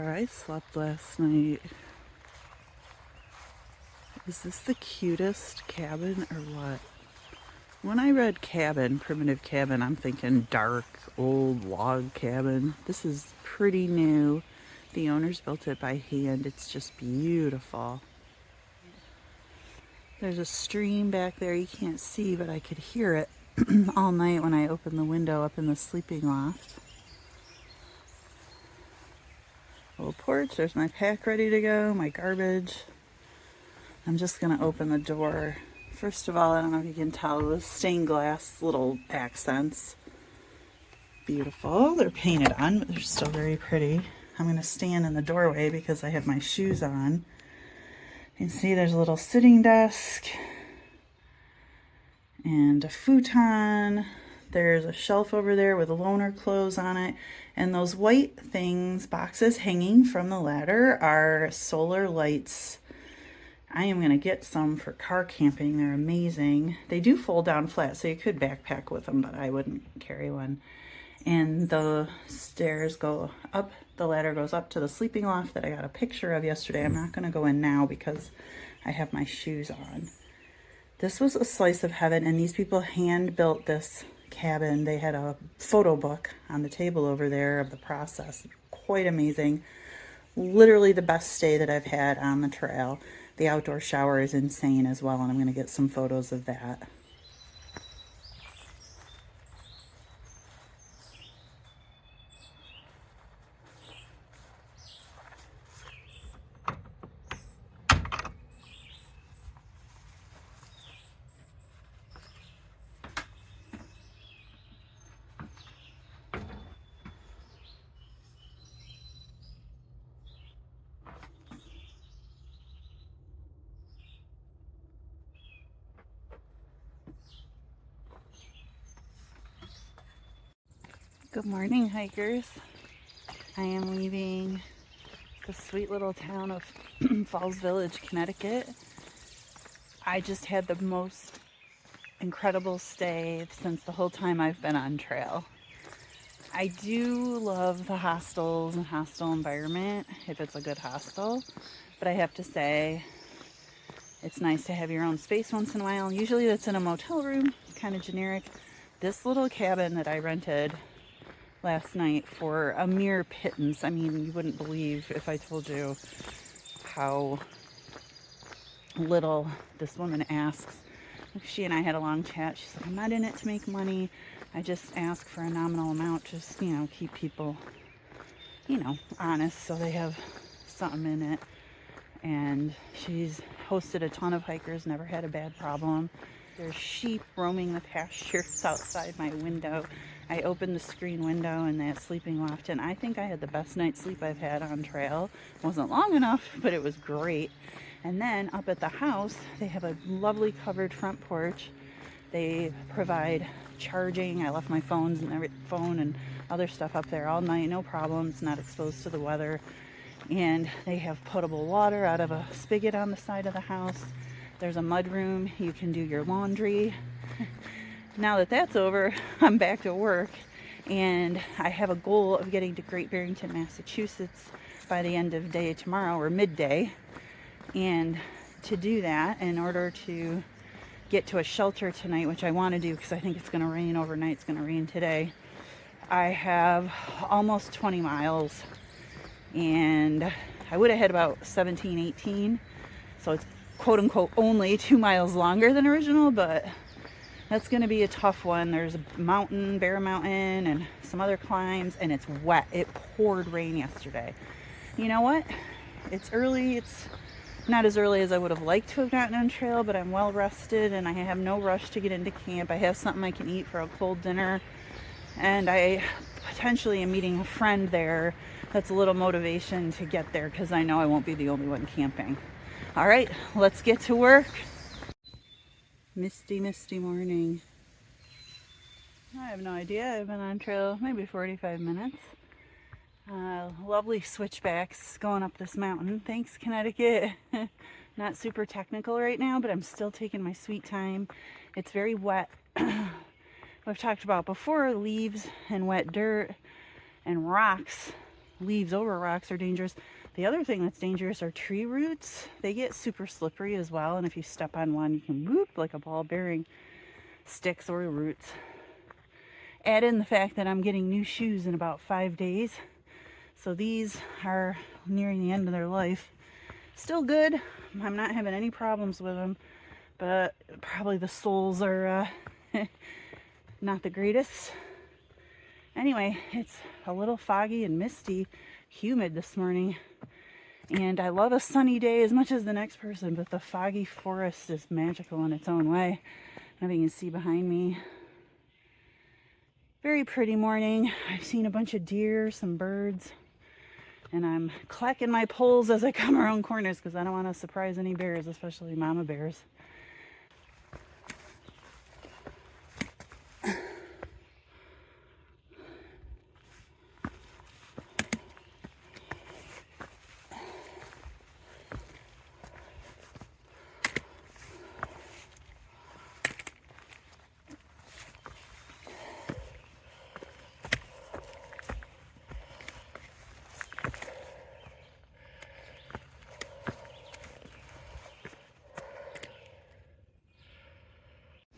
where I slept last night. Is this the cutest cabin or what? When I read cabin, primitive cabin, I'm thinking dark, old log cabin. This is pretty new. The owners built it by hand. It's just beautiful. There's a stream back there you can't see, but I could hear it all night when I opened the window up in the sleeping loft. Little porch, there's my pack ready to go, my garbage. I'm just gonna open the door. First of all, I don't know if you can tell the stained glass little accents. Beautiful. They're painted on, but they're still very pretty. I'm gonna stand in the doorway because I have my shoes on. You can see there's a little sitting desk and a futon. There's a shelf over there with loaner clothes on it. And those white things, boxes hanging from the ladder, are solar lights. I am going to get some for car camping. They're amazing. They do fold down flat, so you could backpack with them, but I wouldn't carry one. And the stairs go up, the ladder goes up to the sleeping loft that I got a picture of yesterday. I'm not going to go in now because I have my shoes on. This was a slice of heaven, and these people hand built this cabin. They had a photo book on the table over there of the process. Quite amazing. Literally the best stay that I've had on the trail. The outdoor shower is insane as well, and I'm going to get some photos of that. Good morning, hikers. I am leaving the sweet little town of Falls Village, Connecticut. I just had the most incredible stay since the whole time I've been on trail. I do love the hostels and hostel environment if it's a good hostel, but I have to say it's nice to have your own space once in a while. Usually that's in a motel room, kind of generic. This little cabin that I rented last night for a mere pittance. I mean, you wouldn't believe if I told you how little this woman asks. She and I had a long chat. She's like, I'm not in it to make money. I just ask for a nominal amount. Just, keep people, honest so they have something in it. And she's hosted a ton of hikers, never had a bad problem. There's sheep roaming the pastures outside my window. I opened the screen window in that sleeping loft, and I think I had the best night's sleep I've had on trail. It wasn't long enough, but it was great. And then up at the house, they have a lovely covered front porch. They provide charging. I left my phone and other stuff up there all night, no problems, not exposed to the weather. And they have potable water out of a spigot on the side of the house. There's a mud room. You can do your laundry. Now that that's over, I'm back to work, and I have a goal of getting to Great Barrington, Massachusetts by the end of day tomorrow, or midday. And to do that, in order to get to a shelter tonight, which I want to do because I think it's going to rain overnight, it's going to rain today, I have almost 20 miles, and I would have had about 17, 18, so it's quote-unquote only 2 miles longer than original, but that's going to be a tough one. There's a mountain, Bear Mountain, and some other climbs, and it's wet. It poured rain yesterday. You know what? It's early. It's not as early as I would have liked to have gotten on trail, but I'm well rested, and I have no rush to get into camp. I have something I can eat for a cold dinner, and I potentially am meeting a friend there. That's a little motivation to get there because I know I won't be the only one camping. All right, let's get to work. Misty morning. I have no idea. I've been on trail maybe 45 minutes. Lovely switchbacks going up this mountain. Thanks, Connecticut. Not super technical right now, but I'm still taking my sweet time. It's very wet. We've talked about before, leaves and wet dirt and rocks leaves over rocks are dangerous. The other thing that's dangerous are tree roots. They get super slippery as well, and if you step on one, you can whoop like a ball bearing sticks or roots. Add in the fact that I'm getting new shoes in about 5 days, so these are nearing the end of their life. Still good. I'm not having any problems with them, but probably the soles are not the greatest. Anyway, it's a little foggy and misty, humid this morning, and I love a sunny day as much as the next person, but the foggy forest is magical in its own way. I don't know if you can see behind me. Very pretty morning. I've seen a bunch of deer, some birds, and I'm clacking my poles as I come around corners because I don't want to surprise any bears, especially mama bears.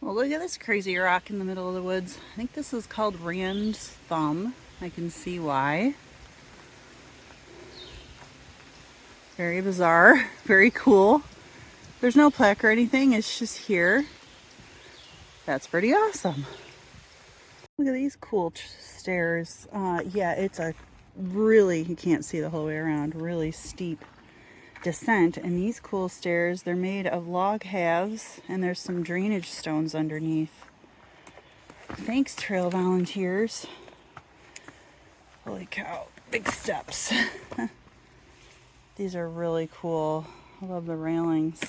Well, look at this crazy rock in the middle of the woods. I think this is called Rand's Thumb. I can see why. Very bizarre, very cool. There's no plaque or anything, it's just here. That's pretty awesome. Look at these cool stairs. Yeah, it's a really, you can't see the whole way around, really steep descent. And these cool stairs, they're made of log halves, and there's some drainage stones underneath. Thanks, trail volunteers. Holy cow, big steps. These are really cool. I love the railings.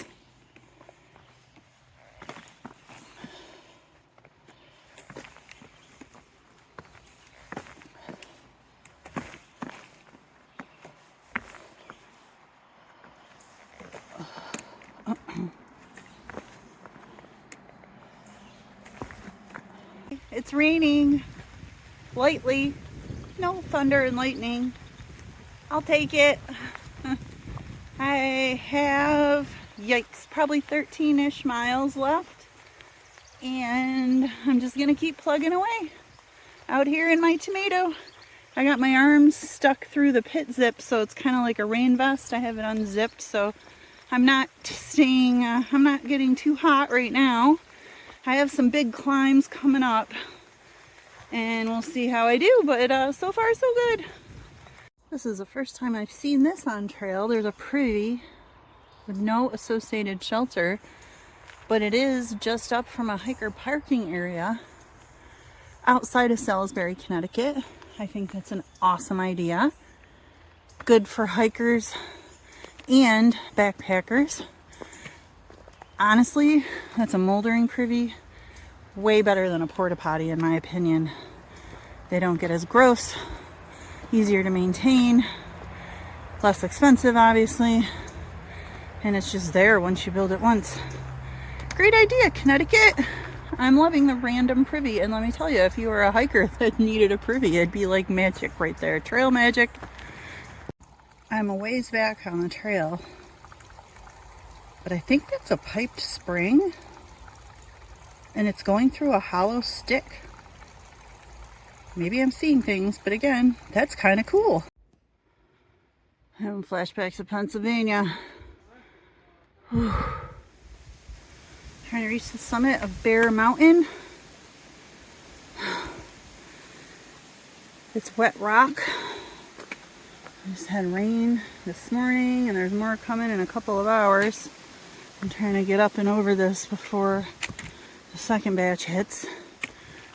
It's raining lightly. No thunder and lightning. I'll take it. I have, yikes, probably 13-ish miles left. And I'm just going to keep plugging away out here in my tomato. I got my arms stuck through the pit zip, so it's kind of like a rain vest. I have it unzipped, so I'm not getting too hot right now. I have some big climbs coming up, and we'll see how I do, but so far so good. This is the first time I've seen this on trail. There's a privy with no associated shelter, but it is just up from a hiker parking area outside of Salisbury, Connecticut. I think that's an awesome idea. Good for hikers and backpackers. Honestly, that's a moldering privy. Way better than a porta potty in my opinion. They don't get as gross, easier to maintain, less expensive obviously, and it's just there once you build it once. Great idea, Connecticut. I'm loving the random privy, and let me tell you, if you were a hiker that needed a privy, it'd be like magic right there. Trail magic. I'm a ways back on the trail, but I think that's a piped spring, and it's going through a hollow stick. Maybe I'm seeing things, but again, that's kind of cool. Having flashbacks of Pennsylvania. Whew. Trying to reach the summit of Bear Mountain. It's wet rock. I just had rain this morning, and there's more coming in a couple of hours. I'm trying to get up and over this before the second batch hits.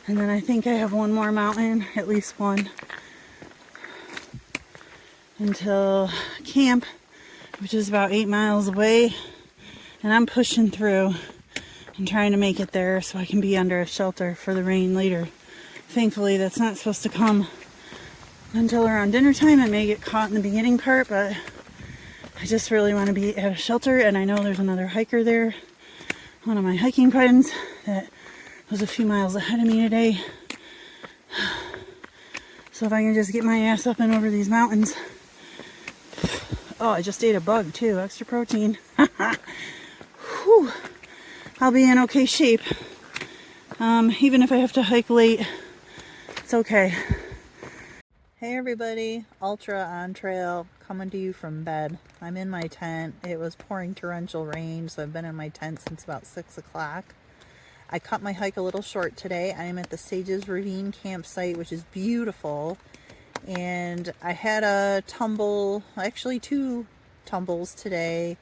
And then I think I have one more mountain, at least one, until camp, which is about 8 miles away. And I'm pushing through and trying to make it there so I can be under a shelter for the rain later. Thankfully, that's not supposed to come until around dinner time. I may get caught in the beginning part, but I just really want to be at a shelter, and I know there's another hiker there, one of my hiking friends that was a few miles ahead of me today. So if I can just get my ass up and over these mountains. Oh, I just ate a bug too, extra protein. Whew. I'll be in okay shape. Even if I have to hike late, it's okay. Hey everybody, Ultra on trail, coming to you from bed. I'm in my tent. It was pouring torrential rain, so I've been in my tent since about 6 o'clock. I cut my hike a little short today. I am at the Sages Ravine campsite, which is beautiful. And I had a tumble, actually 2 tumbles today,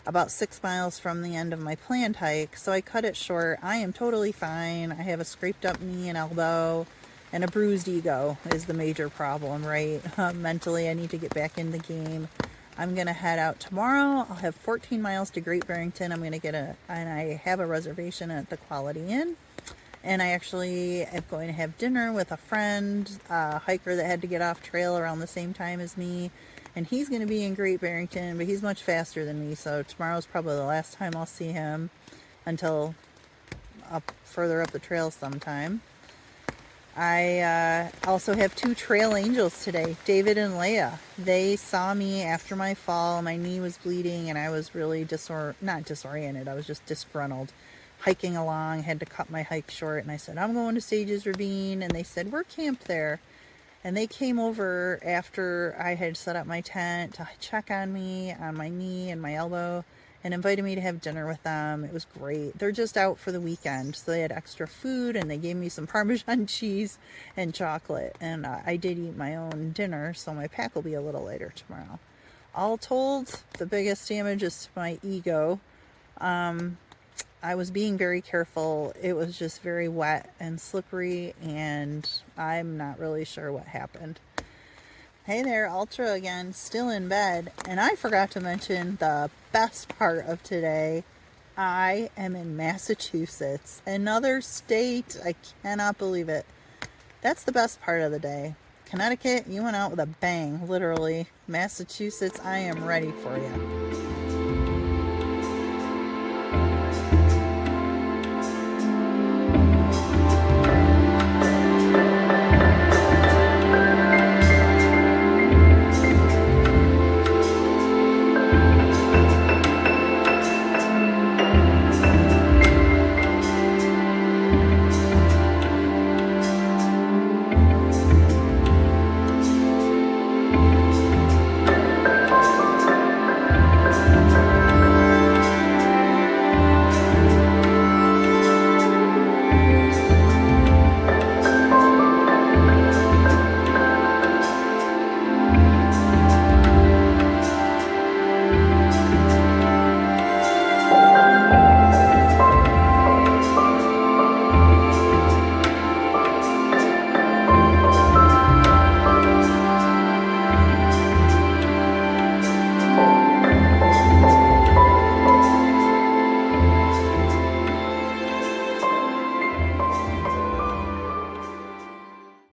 about 6 miles from the end of my planned hike. So I cut it short. I am totally fine. I have a scraped up knee and elbow, and a bruised ego is the major problem, right? Mentally, I need to get back in the game. I'm going to head out tomorrow. I'll have 14 miles to Great Barrington. I'm going to and I have a reservation at the Quality Inn. And I actually am going to have dinner with a friend, a hiker that had to get off trail around the same time as me. And he's going to be in Great Barrington, but he's much faster than me. So tomorrow's probably the last time I'll see him until further up the trail sometime. I also have 2 trail angels today, David and Leia. They saw me after my fall. My knee was bleeding and I was really not disoriented. I was just disgruntled. Hiking along, had to cut my hike short, and I said, I'm going to Sages Ravine, and they said, we're camped there. And they came over after I had set up my tent to check on me, on my knee and my elbow, and invited me to have dinner with them. It was great. They're just out for the weekend, so they had extra food, and they gave me some Parmesan cheese and chocolate. And I did eat my own dinner, so my pack will be a little later tomorrow. All told, the biggest damage is to my ego. I was being very careful. It was just very wet and slippery, and I'm not really sure what happened. Hey there, Ultra again, still in bed, and I forgot to mention the best part of today. I am in Massachusetts, another state. I cannot believe it. That's the best part of the day. Connecticut, you went out with a bang, literally. Massachusetts, I am ready for you.